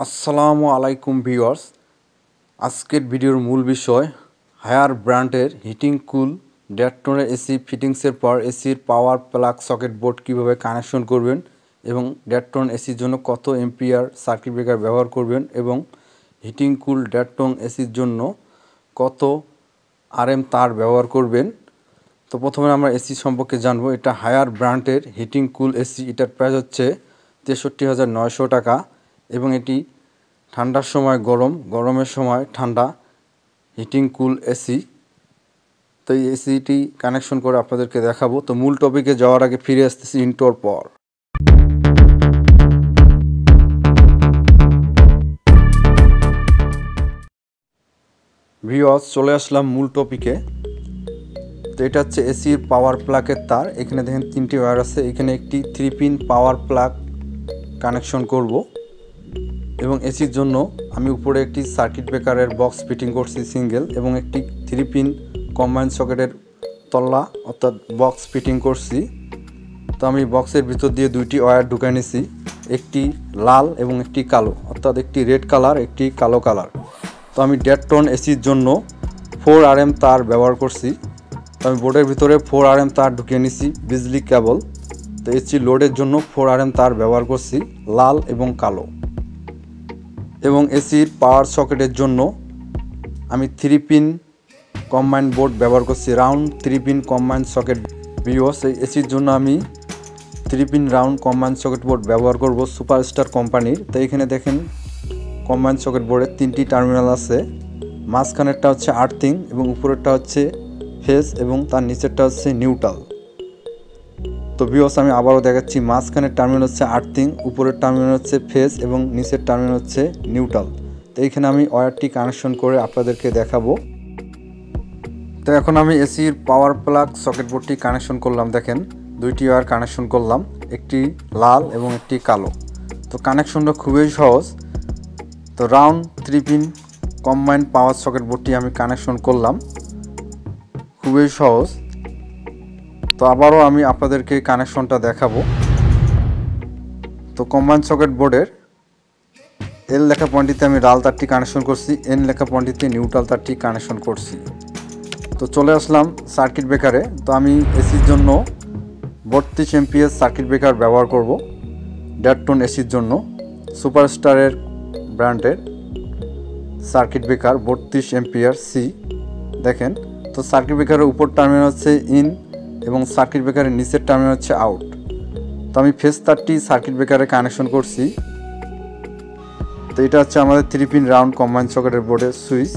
আসসালামু আলাইকুম ভিউয়ার্স। আজকের ভিডিওর মূল বিষয় হায়ার ব্র্যান্ডের হিটিং কুল 1.5 টনের এসি ফিটিংসের পর এসির পাওয়ার প্লাগ সকেট বোর্ড কীভাবে কানেকশন করবেন এবং 1.5 টন এসির জন্য কত এম্পিয়ার সার্কিট ব্রেকার ব্যবহার করবেন এবং হিটিং কুল 1.5 টন এসির জন্য কত আরএম তার ব্যবহার করবেন। তো প্রথমে আমরা এসি সম্পর্কে জানবো। এটা হায়ার ব্র্যান্ডের হিটিং কুল এসি। এটার প্রাইস হচ্ছে 63,900 টাকা এবং এটি ঠান্ডার সময় গরম, গরমের সময় ঠান্ডা হিটিং কুল এসি। তো এই এসিটি কানেকশন করে আপনাদেরকে দেখাবো। তো মূল টপিকে যাওয়ার আগে ফিরে আসতেছি ইন্ট্রোর পর। ভিউয়ার্স, চলে আসলাম মূল টপিকে। তো এটা হচ্ছে এসির পাওয়ার প্লাগের তার। এখানে দেখেন 3টি ওয়্যার আছে। এখানে একটি 3 পিন পাওয়ার প্লাগ কানেকশন করব এবং এসির জন্য আমি উপরে একটি সার্কিট ব্রেকারের বক্স ফিটিং করছি সিঙ্গেল এবং একটি 3 পিন কম্বাইন্ড সকেটের তল্লা অর্থাৎ বক্স ফিটিং করছি। তো আমি বক্সের ভিতর দিয়ে 2টি ওয়্যার ঢুকাই নিছি, একটি লাল এবং একটি কালো, অর্থাৎ একটি রেড কালার একটি কালো কালার। তো আমি 1.5 টন এসির জন্য 4 আরএম তার ব্যবহার করছি। তো আমি বোর্ডের ভিতরে 4 আরএম তার ঢুকিয়ে নিছি বিজলি কেবল। তো এসি লোডের জন্য 4 আরএম তার ব্যবহার করছি লাল এবং কালো। এবং এসির পাওয়ার সকেটের জন্য আমি 3 পিন কম্বাইন্ড বোর্ড ব্যবহার করছি, round 3 pin combined socket. Viewers, এই এসির জন্য আমি 3 pin round combined socket board ব্যবহার করব সুপারস্টার কোম্পানির। তো এখানে দেখেন কম্বাইন্ড সকেট বোর্ডের 3টি টার্মিনাল আছে। মাঝখানেরটা হচ্ছে আর্থিং এবং উপরেরটা হচ্ছে ফেজ এবং তার নিচেরটা হচ্ছে নিউট্রাল। তো ভিউয়ার্স, আমি আবারও দেখাচ্ছি, মাঝখানের টার্মিনাল হচ্ছে আর্থিং, উপরের টার্মিনাল হচ্ছে ফেজ এবং নিচের টার্মিনাল হচ্ছে নিউট্রাল। তো এইখানে আমি ওয়্যারটি কানেকশন করে আপনাদেরকে দেখাবো। তো এখন আমি এসির পাওয়ার প্লাগ সকেট বোর্ডটি কানেকশন করলাম। দেখেন 2টি ওয়্যার কানেকশন করলাম, একটি লাল এবং একটি কালো। তো কানেকশনটা খুবই সহজ। তো round 3 pin combined power socket বোর্ডটি আমি কানেকশন করলাম, খুবই সহজ। তো আবারও আমি আপনাদেরকে কানেকশনটা দেখাবো। তো কম্বাইন্ড সকেট বোর্ডের এল লেখা পয়েন্টটিতে আমি লাল তারটি কানেকশন করছি, এন লেখা পয়েন্টটিতে নিউট্রাল তারটি কানেকশন করছি। তো চলে আসলাম সার্কিট ব্রেকারে। তো আমি এসির জন্য 32 এমপিএস সার্কিট ব্রেকার ব্যবহার করব 1.5 টন এসির জন্য। সুপারস্টারের ব্র্যান্ডের সার্কিট ব্রেকার 32 এমপিআর সি। দেখেন, তো সার্কিট ব্রেকারের উপর টার্মিনাল হচ্ছে ইন এবং সার্কিট ব্রেকারের নিচের টার্মিনাল হচ্ছে আউট। তো আমি ফেজ তারটি সার্কিট ব্রেকারে কানেকশন করছি। তো এটা হচ্ছে আমাদের 3 পিন রাউন্ড কম্বাইন্ড সকেটের বোর্ডের সুইচ।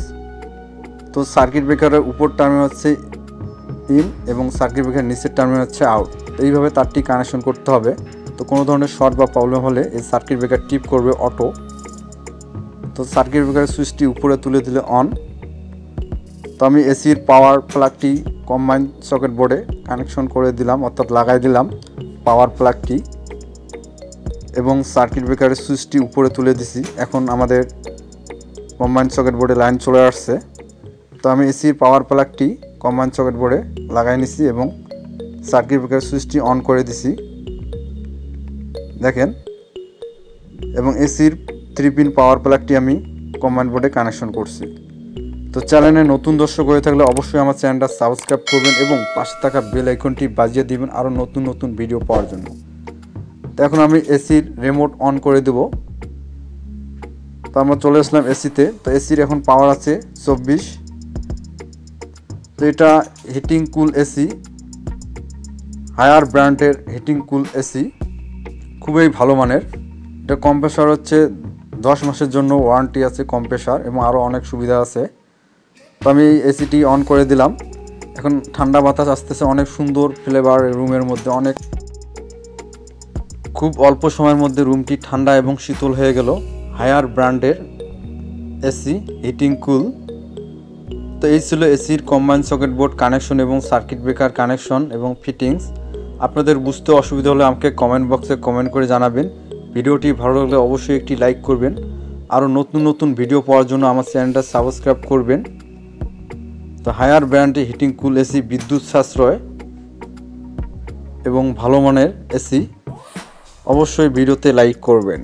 তো সার্কিট ব্রেকারের উপর টার্মিনাল হচ্ছে ইন এবং সার্কিট ব্রেকারের নিচের টার্মিনাল হচ্ছে আউট। তো এইভাবে তারটি কানেকশন করতে হবে। তো কোনো ধরনের শর্ট বা প্রবলেম হলে এই সার্কিট ব্রেকার টিপ করবে অটো। তো সার্কিট ব্রেকারের সুইচটি উপরে তুলে দিলে অন। তো আমি এসির পাওয়ার প্লাগটি কম্বাইন্ড সকেট বোর্ডে কানেকশন করে দিলাম, অর্থাৎ লাগাই দিলাম পাওয়ার প্লাগটি এবং সার্কিট ব্রেকারের সুইচটি উপরে তুলে দিছি। এখন আমাদের কম্বাইন্ড সকেট বোর্ডে লাইন চলে আসছে। তো আমি এসির পাওয়ার প্লাগটি কম্বাইন্ড সকেট বোর্ডে লাগাই নিছি এবং সার্কিট ব্রেকারের সুইচটি অন করে দিছি। দেখেন, এবং এসির 3 পিন পাওয়ার প্লাগটি আমি কম্বাইন্ড বোর্ডে কানেকশন করছি। তো চ্যানেলে নতুন দর্শক হয়ে থাকলে অবশ্যই আমার চ্যানেলটা সাবস্ক্রাইব করবেন এবং পাশে থাকা বেল আইকনটি বাজিয়ে দিবেন আরও নতুন নতুন ভিডিও পাওয়ার জন্য। তো এখন আমি এসির রিমোট অন করে দেব। তো আমরা চলে আসলাম এসিতে। তো এসির এখন পাওয়ার আছে 24। তো এটা হিটিং কুল এসি, হায়ার ব্র্যান্ডের হিটিং কুল এসি, খুবই ভালো মানের। এটা কম্প্রেসার হচ্ছে 10 মাসের জন্য ওয়ারেন্টি আছে কম্প্রেসার এবং আরও অনেক সুবিধা আছে। তো আমি এসিটি অন করে দিলাম। এখন ঠান্ডা বাতাস আসতেছে, অনেক সুন্দর ফ্লেভার রুমের মধ্যে। খুব অল্প সময়ের মধ্যে রুমটি ঠান্ডা এবং শীতল হয়ে গেল। হায়ার ব্র্যান্ডের এসি হিটিং কুল। তো এই ছিল এসির কম্বাইন্ড সকেট বোর্ড কানেকশন এবং সার্কিট ব্রেকার কানেকশন এবং ফিটিংস। আপনাদের বুঝতে অসুবিধা হলে আমাকে কমেন্ট বক্সে কমেন্ট করে জানাবেন। ভিডিওটি ভালো লাগলে অবশ্যই একটি লাইক করবেন। আরও নতুন নতুন ভিডিও পাওয়ার জন্য আমার চ্যানেলটা সাবস্ক্রাইব করবেন। তো হায়ার ব্র্যান্ডের হিটিং কুল এসি বিদ্যুৎ সাশ্রয় এবং ভালো মানের এসি। অবশ্যই ভিডিওতে লাইক করবেন।